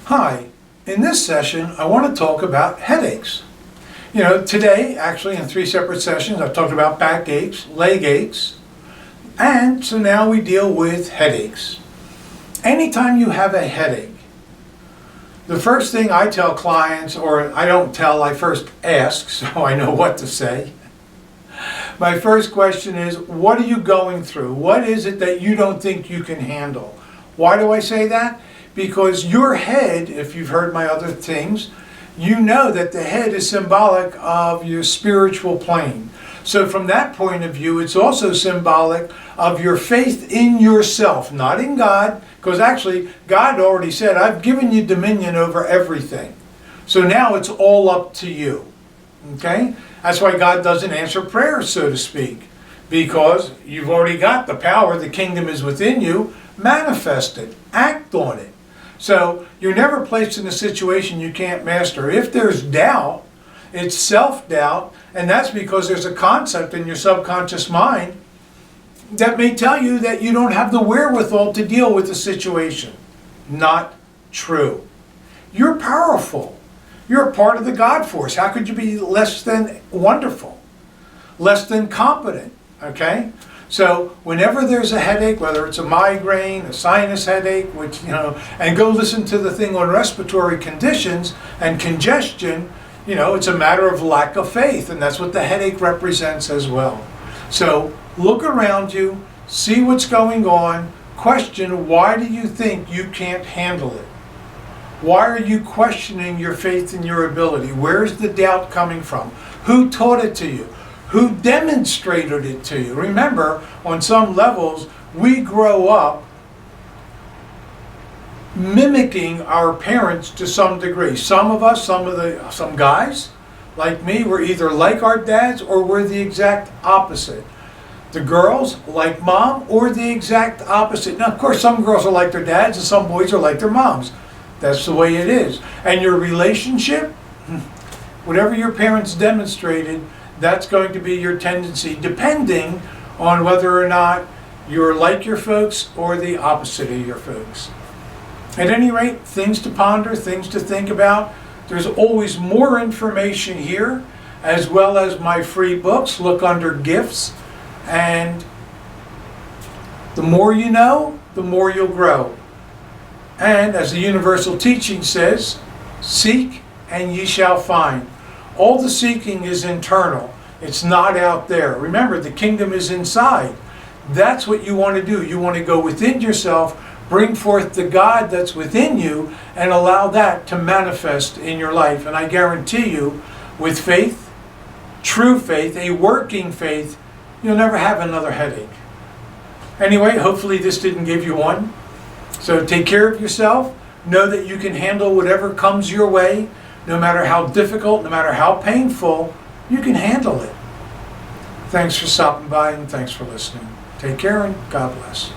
Hi, in this session I want to talk about headaches. Today, actually in 3 separate sessions, I've talked about back aches, leg aches, and so now we deal with headaches. Anytime you have a headache, the first thing I tell clients, or I don't tell, I first ask so I know what to say. My first question is, what are you going through? What is it that you don't think you can handle? Why do I say that? Because your head, if you've heard my other things, you know that the head is symbolic of your spiritual plane. So from that point of view, it's also symbolic of your faith in yourself, not in God, because actually God already said, I've given you dominion over everything. So now it's all up to you. Okay? That's why God doesn't answer prayers, so to speak, because you've already got the power, the kingdom is within you. Manifest it, act on it. So you're never placed in a situation you can't master. If there's doubt, it's self-doubt, and that's because there's a concept in your subconscious mind that may tell you that you don't have the wherewithal to deal with the situation. Not true. You're powerful. You're a part of the God force. How could you be less than wonderful? Less than competent, okay? So whenever there's a headache, whether it's a migraine, a sinus headache, and go listen to the thing on respiratory conditions and congestion, it's a matter of lack of faith, and that's what the headache represents as well. So look around you, see what's going on, question, why do you think you can't handle it? Why are you questioning your faith and your ability? Where's the doubt coming from? Who taught it to you? Who demonstrated it to you? Remember, on some levels, we grow up mimicking our parents to some degree. Some of us, some guys, like me, were either like our dads or we're the exact opposite. The girls, like mom, or the exact opposite. Now, of course, some girls are like their dads and some boys are like their moms. That's the way it is. And your relationship, whatever your parents demonstrated, that's going to be your tendency, depending on whether or not you're like your folks or the opposite of your folks. At any rate, things to ponder, things to think about. There's always more information here, as well as my free books. Look under gifts, and the more you know, the more you'll grow. And as the universal teaching says, seek and ye shall find. All the seeking is internal. It's not out there. Remember, the kingdom is inside. That's what you want to do. You want to go within yourself, bring forth the God that's within you, and allow that to manifest in your life. And I guarantee you, with faith, true faith, a working faith, you'll never have another headache. Anyway, hopefully this didn't give you one. So take care of yourself. Know that you can handle whatever comes your way. No matter how difficult, no matter how painful, you can handle it. Thanks for stopping by and thanks for listening. Take care and God bless.